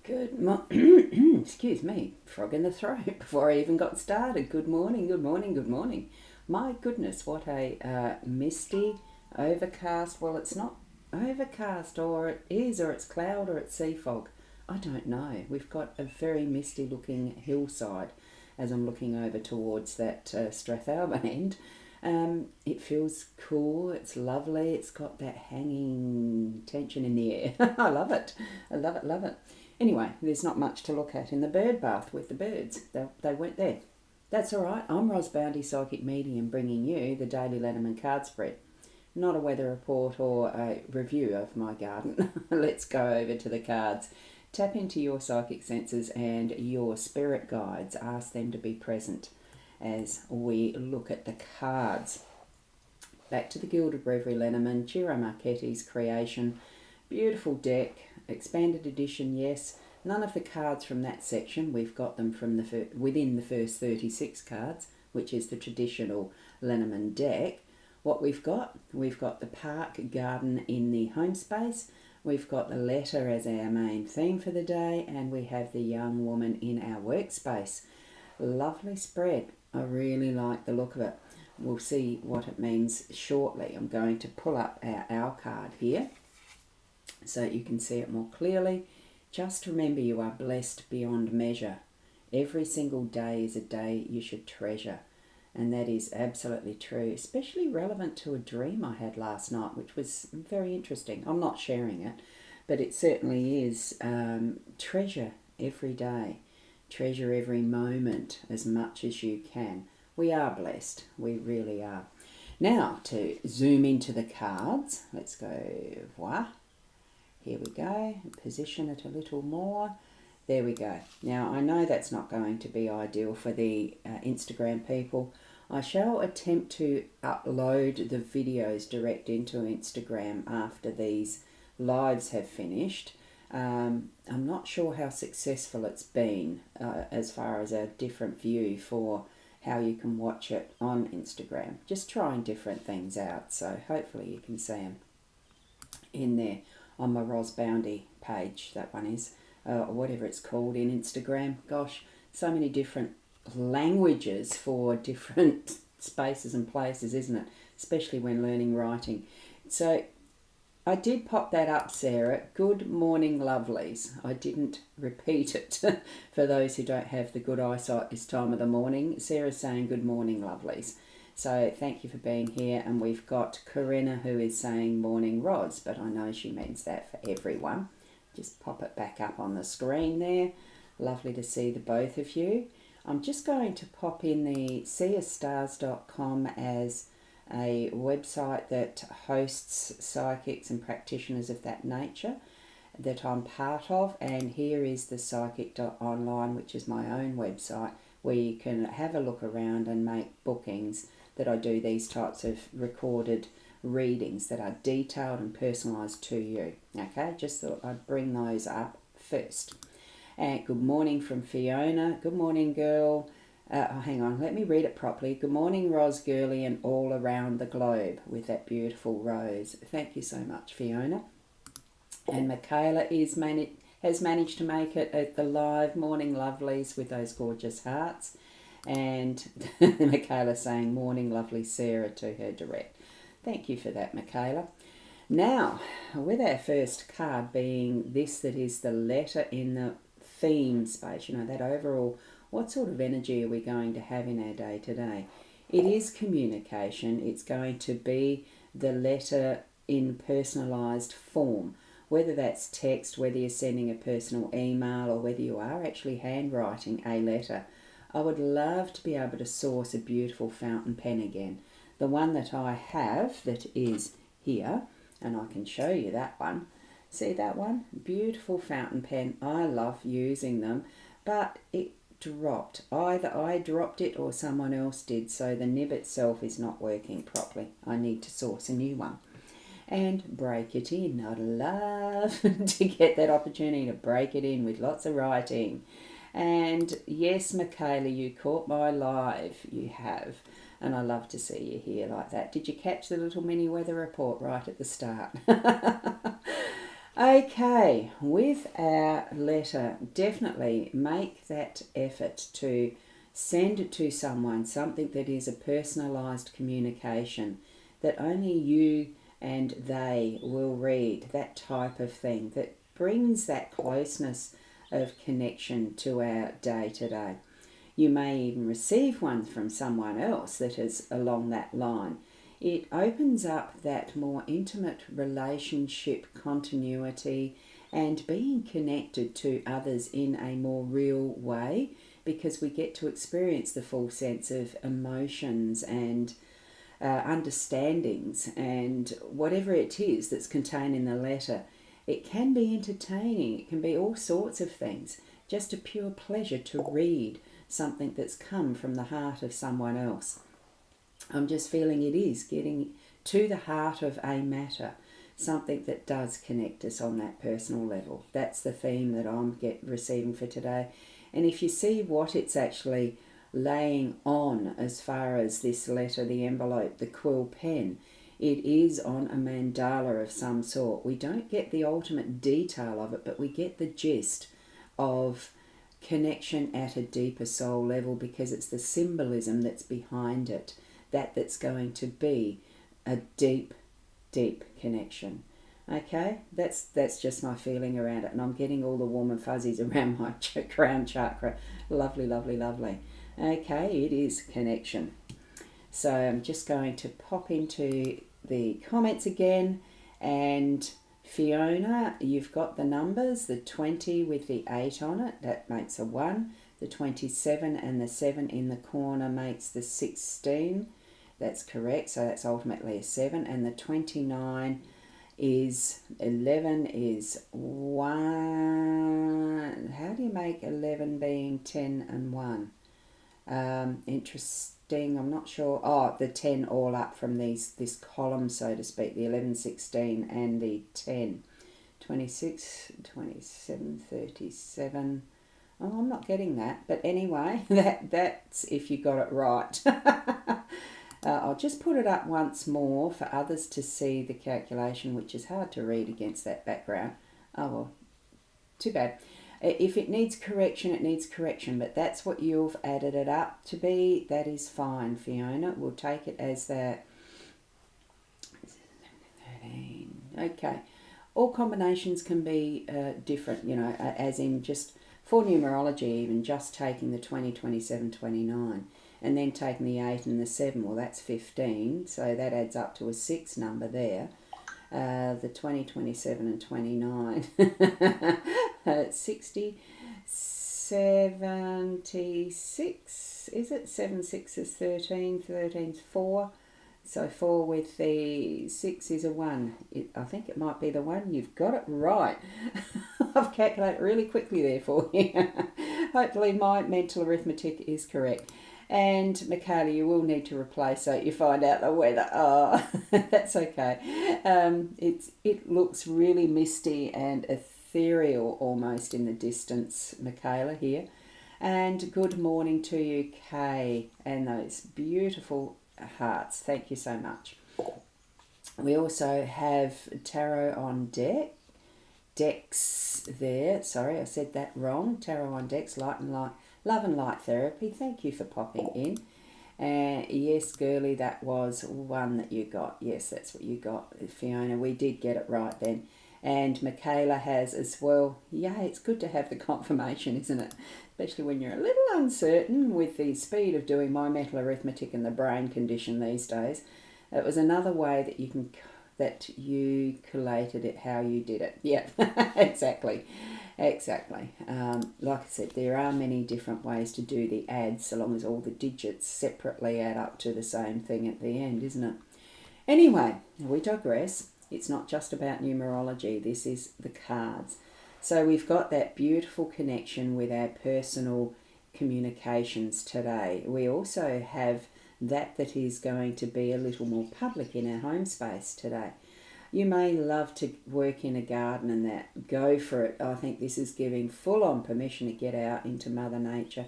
Excuse me, frog in the throat before I even got started. Good morning, good morning, good morning. My goodness, what a misty, overcast. Well, it's not overcast, or it is, or it's cloud, or it's sea fog. I don't know. We've got a very misty looking hillside as I'm looking over towards that Strathalbyn end. It feels cool, it's lovely, it's got that hanging tension in the air. I love it. I love it, love it. Anyway, there's not much to look at in the bird bath with the birds. They weren't there. That's all right. I'm Ros Bounty, Psychic Medium, bringing you the daily Lenormand card spread. Not a weather report or a review of my garden. Let's go over to the cards. Tap into your psychic senses and your spirit guides. Ask them to be present as we look at the cards. Back to the Gilded Breviary Lenormand, Ciro Marchetti's creation. Beautiful deck, expanded edition, yes. None of the cards from that section. We've got them from within the first 36 cards, which is the traditional Lenormand deck. What we've got the park garden in the home space. We've got the letter as our main theme for the day, and we have the young woman in our workspace. Lovely spread. I really like the look of it. We'll see what it means shortly. I'm going to pull up our card here so you can see it more clearly. Just remember, you are blessed beyond measure. Every single day is a day you should treasure. And that is absolutely true, especially relevant to a dream I had last night, which was very interesting. I'm not sharing it, but it certainly is. Treasure every day. Treasure every moment as much as you can. We are blessed. We really are. Now, to zoom into the cards, let's go, voila. Here we go. Position it a little more. There we go. Now, I know that's not going to be ideal for the Instagram people. I shall attempt to upload the videos direct into Instagram after these lives have finished. I'm not sure how successful it's been as far as a different view for how you can watch it on Instagram. Just trying different things out, so hopefully you can see them in there on my Ros Bounty page. That one is, or whatever it's called in Instagram. Gosh, so many different languages for different spaces and places, isn't it? Especially when learning writing. So I did pop that up, Sarah. Good morning, lovelies. I didn't repeat it for those who don't have the good eyesight this time of the morning. Sarah's saying good morning, lovelies. So thank you for being here. And we've got Corinna who is saying morning, Ros, but I know she means that for everyone. Just pop it back up on the screen there. Lovely to see the both of you. I'm just going to pop in the seeastars.com as a website that hosts psychics and practitioners of that nature that I'm part of, and here is the psychic.online, which is my own website where you can have a look around and make bookings that I do these types of recorded readings that are detailed and personalised to you. Okay, just thought I'd bring those up first. And good morning from Fiona. Good morning, girl. Hang on, let me read it properly. Good morning, Ros girly, and all around the globe with that beautiful rose. Thank you so much, Fiona. And Michaela has managed to make it at the live morning lovelies with those gorgeous hearts. And Michaela saying morning lovely Sarah to her direct. Thank you for that, Michaela. Now, with our first card being this, that is the letter in the theme space, you know, that overall, what sort of energy are we going to have in our day today? It is communication. It's going to be the letter in personalised form, whether that's text, whether you're sending a personal email, or whether you are actually handwriting a letter. I would love to be able to source a beautiful fountain pen again. The one that I have that is here, and I can show you that one. See that one? Beautiful fountain pen. I love using them, but it dropped. Either I dropped it or someone else did, so the nib itself is not working properly. I need to source a new one and break it in. I'd love to get that opportunity to break it in with lots of writing. And yes, Michaela, you caught my live. You have. And I love to see you here like that. Did you catch the little mini weather report right at the start? Okay, with our letter, definitely make that effort to send it to someone, something that is a personalised communication that only you and they will read, that type of thing that brings that closeness of connection to our day to day. You may even receive one from someone else that is along that line. It opens up that more intimate relationship continuity and being connected to others in a more real way, because we get to experience the full sense of emotions and understandings and whatever it is that's contained in the letter. It can be entertaining, it can be all sorts of things. Just a pure pleasure to read something that's come from the heart of someone else. I'm just feeling it is getting to the heart of a matter, something that does connect us on that personal level. That's the theme that I'm receiving for today. And if you see what it's actually laying on as far as this letter, the envelope, the quill pen, it is on a mandala of some sort. We don't get the ultimate detail of it, but we get the gist of connection at a deeper soul level, because it's the symbolism that's behind it that's going to be a deep, deep connection. Okay, that's just my feeling around it, and I'm getting all the warm and fuzzies around my crown chakra. Lovely, lovely, lovely. Okay, it is connection. So I'm just going to pop into the comments again, and Fiona, you've got the numbers, the 20 with the 8 on it, that makes a 1. The 27 and the 7 in the corner makes the 16. That's correct, so that's ultimately a 7. And the 29 is 11 is 1. How do you make 11 being 10 and 1? Interesting, I'm not sure. Oh, the 10 all up from this column, so to speak, the 11, 16 and the 10. 26, 27, 37. Oh, I'm not getting that, but anyway, that's if you got it right. I'll just put it up once more for others to see the calculation, which is hard to read against that background. Oh well, too bad. If it needs correction, it needs correction, but that's what you've added it up to be. That is fine, Fiona. We'll take it as that. 13. Okay. All combinations can be different, as in just for numerology, even just taking the 20, 27, 29 and then taking the 8 and the 7, well, that's 15, so that adds up to a 6 number there. The 20, 27 and 29, 60, 76, is it? 7, 6 is 13, 13 is 4. So 4 with the 6 is a 1. I think it might be the 1. You've got it right. I've calculated really quickly there for you. Hopefully my mental arithmetic is correct. And Michaela, you will need to replace so you find out the weather. Oh, that's okay. It looks really misty and ethereal almost in the distance, Michaela, here. And good morning to you, Kay, and those beautiful hearts. Thank you so much. We also have tarot on decks there. Sorry, I said that wrong. Tarot on decks, light and light. Love and Light Therapy, thank you for popping in. Yes, girly, that was one that you got. Yes, that's what you got, Fiona. We did get it right then. And Michaela has as well. Yeah, it's good to have the confirmation, isn't it? Especially when you're a little uncertain with the speed of doing my mental arithmetic and the brain condition these days. It was another way that you collated it, how you did it. Yeah, exactly. Exactly. Like I said, there are many different ways to do the adds, so long as all the digits separately add up to the same thing at the end, isn't it? Anyway, we digress. It's not just about numerology. This is the cards. So we've got that beautiful connection with our personal communications today. We also have that is going to be a little more public in our home space today. You may love to work in a garden and that. Go for it. I think this is giving full-on permission to get out into Mother Nature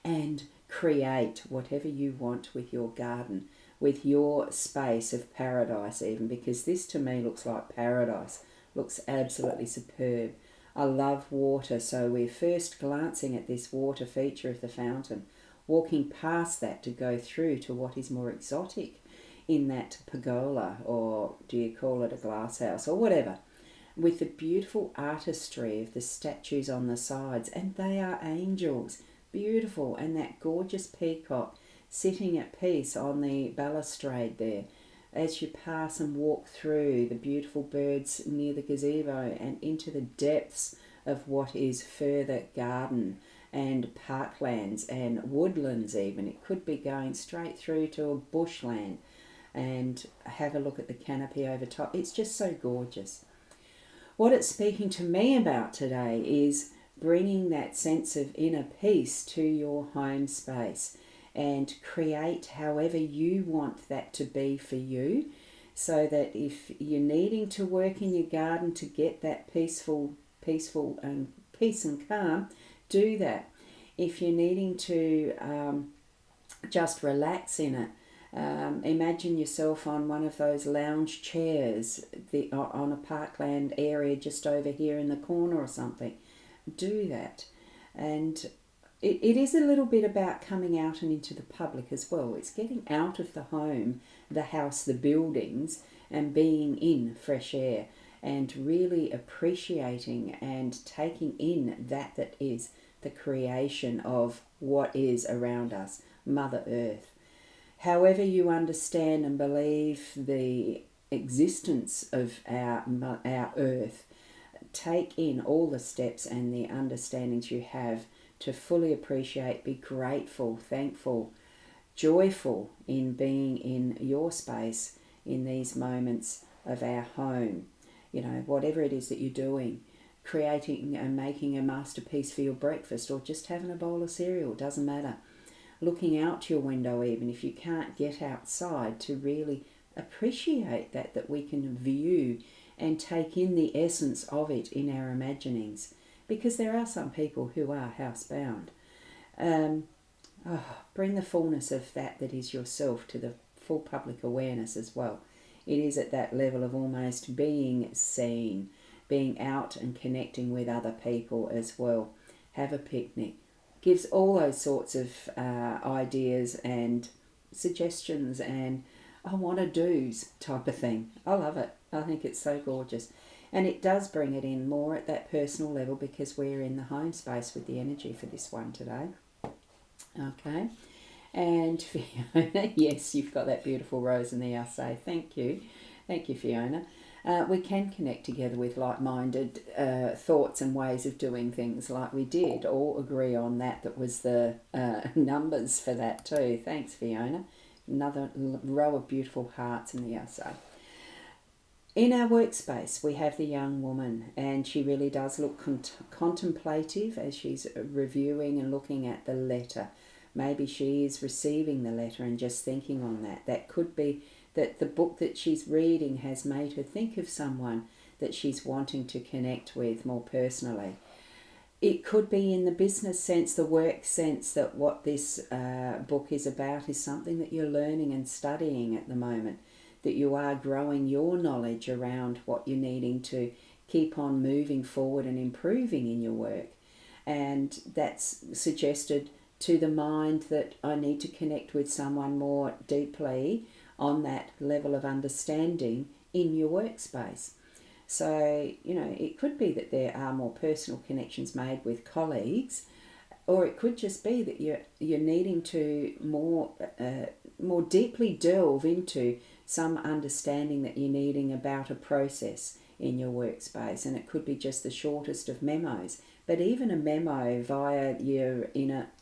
and create whatever you want with your garden, with your space of paradise even, because this to me looks like paradise. Looks absolutely superb. I love water, so we're first glancing at this water feature of the fountain, walking past that to go through to what is more exotic in that pergola, or do you call it a glass house, or whatever, with the beautiful artistry of the statues on the sides, and they are angels, beautiful, and that gorgeous peacock sitting at peace on the balustrade there. As you pass and walk through the beautiful birds near the gazebo and into the depths of what is further garden and parklands and woodlands even. It could be going straight through to a bushland, and have a look at the canopy over top. It's just so gorgeous. What it's speaking to me about today is bringing that sense of inner peace to your home space and create however you want that to be for you, so that if you're needing to work in your garden to get that peace and calm, do that. If you're needing to just relax in it, imagine yourself on one of those lounge chairs on a parkland area just over here in the corner or something. Do that. And it is a little bit about coming out and into the public as well. It's getting out of the home, the house, the buildings, and being in fresh air and really appreciating and taking in that is the creation of what is around us, Mother Earth. However you understand and believe the existence of our earth, take in all the steps and the understandings you have to fully appreciate, be grateful, thankful, joyful in being in your space in these moments of our home. You know, whatever it is that you're doing, creating and making a masterpiece for your breakfast, or just having a bowl of cereal, doesn't matter. Looking out your window, even if you can't get outside, to really appreciate that we can view and take in the essence of it in our imaginings, because there are some people who are housebound. Bring the fullness of that is yourself to the full public awareness as well. It is at that level of almost being seen, being out and connecting with other people as well. Have a picnic. Gives all those sorts of ideas and suggestions and I want to do's type of thing. I love it. I think it's so gorgeous. And it does bring it in more at that personal level, because we're in the home space with the energy for this one today. Okay. And Fiona, yes, you've got that beautiful rose in there, I say. Thank you. Thank you, Fiona. We can connect together with like-minded thoughts and ways of doing things, like we did all agree on that was the numbers for that too. Thanks, Fiona. Another row of beautiful hearts in the outside. In our workspace, we have the young woman, and she really does look contemplative as she's reviewing and looking at the letter. Maybe she is receiving the letter and just thinking on that. That could be that the book that she's reading has made her think of someone that she's wanting to connect with more personally. It could be in the business sense, the work sense, that what this book is about is something that you're learning and studying at the moment, that you are growing your knowledge around what you're needing to keep on moving forward and improving in your work. And that's suggested to the mind that I need to connect with someone more deeply on that level of understanding in your workspace. So, you know, it could be that there are more personal connections made with colleagues, or it could just be that you're needing to more deeply delve into some understanding that you're needing about a process in your workspace. And it could be just the shortest of memos, but even a memo via your in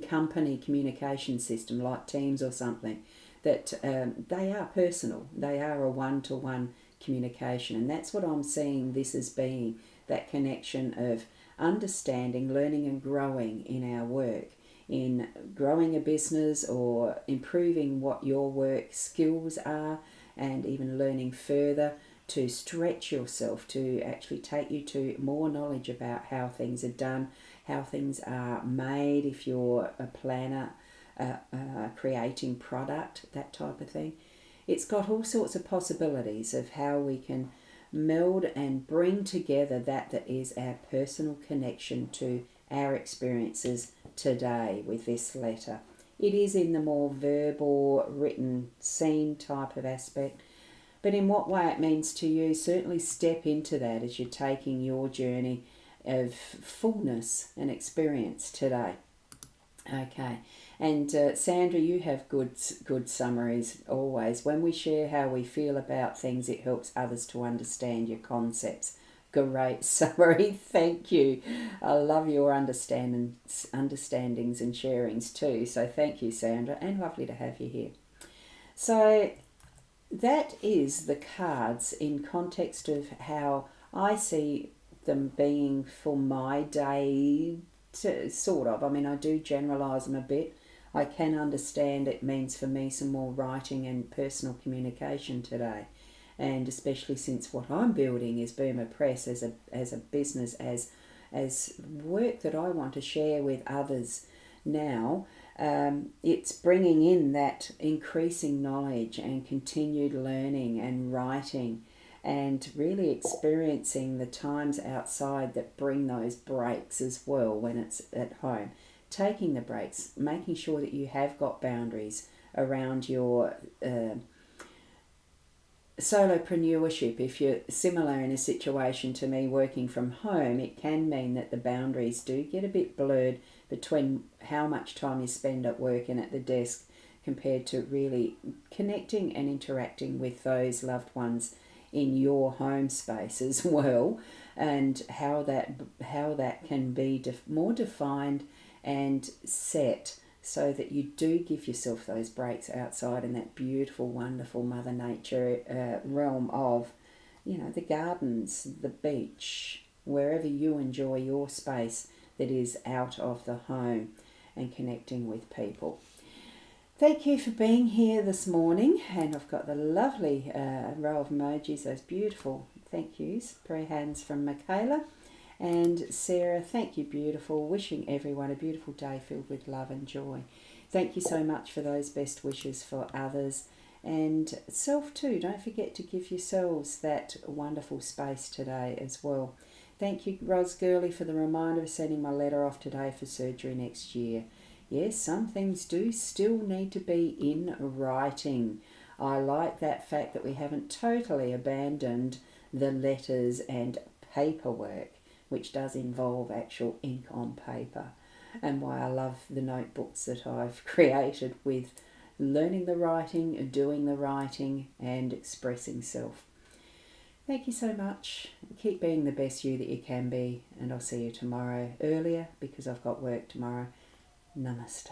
company communication system like Teams or something, that they are personal. They are a one-to-one communication, and that's what I'm seeing this as being, that connection of understanding, learning and growing in our work, in growing a business or improving what your work skills are, and even learning further to stretch yourself to actually take you to more knowledge about how things are done, how things are made, if you're a planner, creating product, that type of thing. it's got all sorts of possibilities of how we can meld and bring together that is our personal connection to our experiences today with this letter. It is in the more verbal, written, seen type of aspect, but in what way it means to you, certainly step into that as you're taking your journey of fullness and experience today. Okay, and Sandra, you have good summaries always. When we share how we feel about things, it helps others to understand your concepts. Great summary, thank you. I love your understandings and sharings too. So thank you, Sandra, and lovely to have you here. So that is the cards in context of how I see them being for my day, sort of. I mean, I do generalise them a bit. I can understand it means for me some more writing and personal communication today. And especially since what I'm building is Boomer Press as a business, as work that I want to share with others now. It's bringing in that increasing knowledge and continued learning and writing, and really experiencing the times outside that bring those breaks as well when it's at home. Taking the breaks, making sure that you have got boundaries around your solopreneurship. If you're similar in a situation to me working from home, it can mean that the boundaries do get a bit blurred between how much time you spend at work and at the desk compared to really connecting and interacting with those loved ones in your home space as well, and how that can be more defined and set, so that you do give yourself those breaks outside in that beautiful, wonderful Mother Nature realm of, the gardens, the beach, wherever you enjoy your space that is out of the home and connecting with people. Thank you for being here this morning, and I've got the lovely row of emojis, those beautiful thank yous, prayer hands from Michaela. And Sarah, thank you, beautiful. Wishing everyone a beautiful day filled with love and joy. Thank you so much for those best wishes for others and self too. Don't forget to give yourselves that wonderful space today as well. Thank you, Ros Gurley, for the reminder of sending my letter off today for surgery next year. Yes, some things do still need to be in writing. I like that fact that we haven't totally abandoned the letters and paperwork, which does involve actual ink on paper, and why I love the notebooks that I've created with learning the writing, doing the writing, and expressing self. Thank you so much. Keep being the best you that you can be, and I'll see you tomorrow earlier because I've got work tomorrow. Namaste.